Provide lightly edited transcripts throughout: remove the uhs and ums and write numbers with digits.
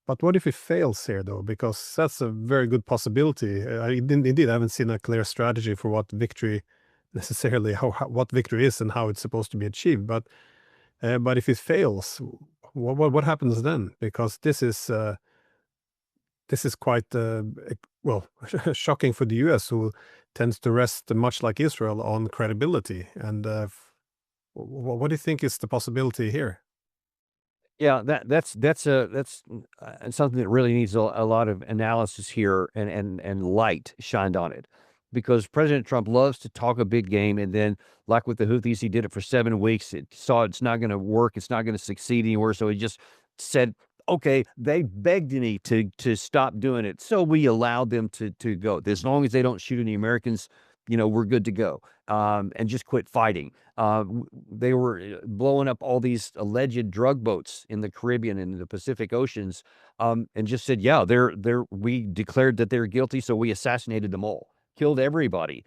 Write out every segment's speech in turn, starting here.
But what if he fails here, though? Because that's a very good possibility. Indeed, I haven't seen a clear strategy for what victory necessarily, what victory is and how it's supposed to be achieved. But if it fails, what happens then? Because this is quite well shocking for the U.S., who tends to rest much like Israel on credibility. And what do you think is the possibility here? Yeah, that's something that really needs a lot of analysis here and light shined on it, because President Trump loves to talk a big game, and then, like with the Houthis, he did it for 7 weeks. It saw it's not going to work. It's not going to succeed anywhere. So he just said, "Okay, they begged me to stop doing it, so we allowed them to go. As long as they don't shoot any Americans, we're good to go, and just quit fighting." They were blowing up all these alleged drug boats in the Caribbean and the Pacific Oceans, and just said, "Yeah, we declared that they're guilty, so we assassinated them all, killed everybody,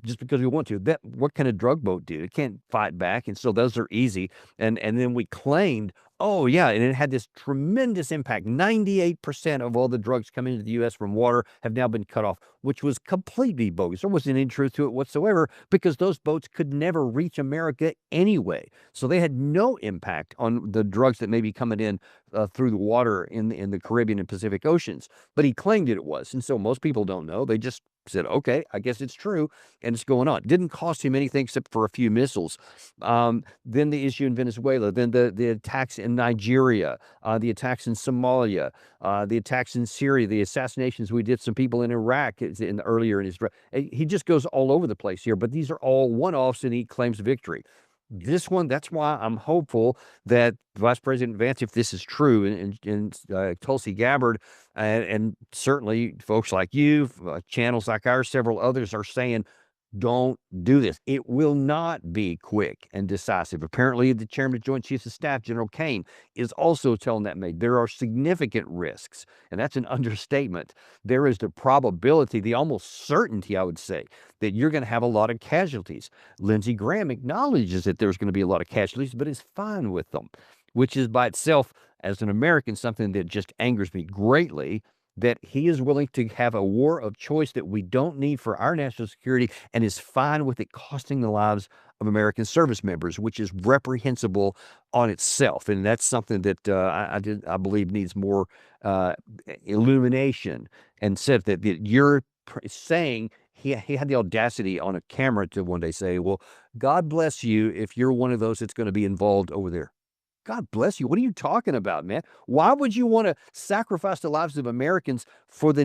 just because we want to." What can a drug boat do? It can't fight back, and so those are easy. And then we claimed, oh yeah, and it had this tremendous impact. 98% of all the drugs coming into the U.S. from water have now been cut off, which was completely bogus. There wasn't any truth to it whatsoever, because those boats could never reach America anyway. So they had no impact on the drugs that may be coming in through the water in the Caribbean and Pacific Oceans. But he claimed it was. And so most people don't know. They just said, okay, I guess it's true. And it's going on. Didn't cost him anything except for a few missiles. Then the issue in Venezuela, then the attacks in Nigeria, the attacks in Somalia, the attacks in Syria, the assassinations we did some people in Iraq earlier in his. He just goes all over the place here, but these are all one-offs, and he claims victory. This one, that's why I'm hopeful that Vice President Vance, if this is true, and Tulsi Gabbard, and certainly folks like you, channels like ours, several others are saying, don't do this. It will not be quick and decisive. Apparently, the chairman of Joint Chiefs of Staff, General Kane, is also telling that there are significant risks, and that's an understatement. There is the probability, the almost certainty, I would say, that you're going to have a lot of casualties. Lindsey Graham acknowledges that there's going to be a lot of casualties, but is fine with them, which is by itself, as an American, something that just angers me greatly, that he is willing to have a war of choice that we don't need for our national security, and is fine with it costing the lives of American service members, which is reprehensible on itself. And that's something that I believe needs more illumination. And said that you're saying, he had the audacity on a camera to one day say, well, God bless you if you're one of those that's going to be involved over there. God bless you. What are you talking about, man? Why would you want to sacrifice the lives of Americans for the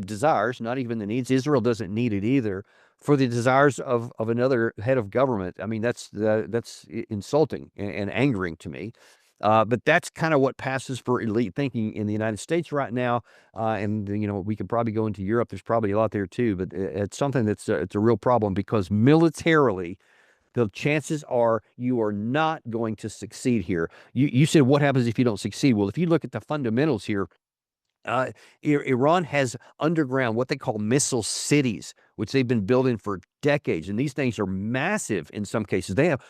desires, not even the needs? Israel doesn't need it either, for the desires of another head of government. I mean, that's insulting and angering to me. But that's kind of what passes for elite thinking in the United States right now. And we could probably go into Europe. There's probably a lot there too, but it's something it's a real problem, because militarily, the chances are you are not going to succeed here. You said, what happens if you don't succeed? Well, if you look at the fundamentals here, Iran has underground, what they call missile cities, which they've been building for decades. And these things are massive in some cases. They have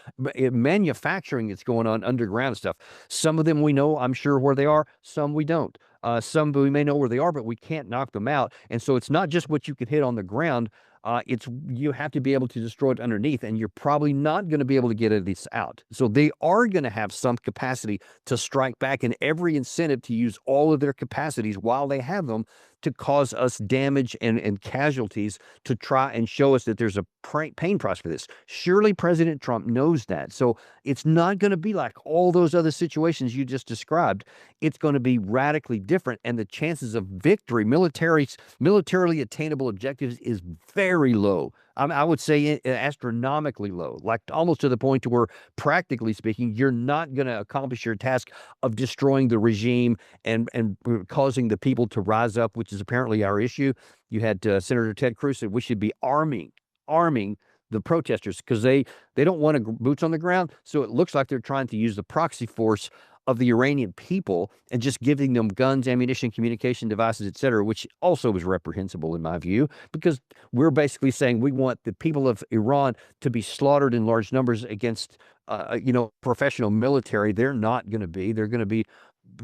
manufacturing that's going on underground stuff. Some of them we know, I'm sure, where they are. Some we don't. Some we may know where they are, but we can't knock them out. And so it's not just what you can hit on the ground. You have to be able to destroy it underneath, and you're probably not going to be able to get it out. So they are going to have some capacity to strike back, and every incentive to use all of their capacities while they have them to cause us damage and casualties, to try and show us that there's a pain price for this. Surely President Trump knows that. So it's not going to be like all those other situations you just described. It's going to be radically different, and the chances of victory, militarily attainable objectives, is very low. I would say astronomically low, like almost to the point to where, practically speaking, you're not going to accomplish your task of destroying the regime and causing the people to rise up, which is apparently our issue. You had Senator Ted Cruz said we should be arming the protesters, because they don't want boots on the ground. So it looks like they're trying to use the proxy force of the Iranian people and just giving them guns, ammunition, communication devices, etc., which also is reprehensible in my view, because we're basically saying we want the people of Iran to be slaughtered in large numbers against, professional military. They're not going to be. They're going to be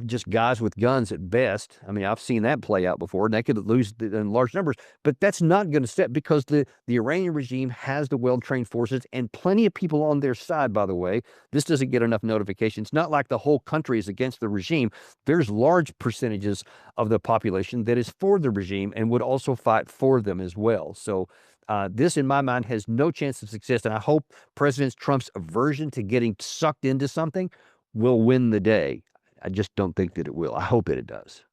just guys with guns at best. I mean, I've seen that play out before, and they could lose in large numbers. But that's not going to step because the Iranian regime has the well-trained forces and plenty of people on their side, by the way. This doesn't get enough notification. It's not like the whole country is against the regime. There's large percentages of the population that is for the regime and would also fight for them as well. So this, in my mind, has no chance of success. And I hope President Trump's aversion to getting sucked into something will win the day. I just don't think that it will. I hope that it does.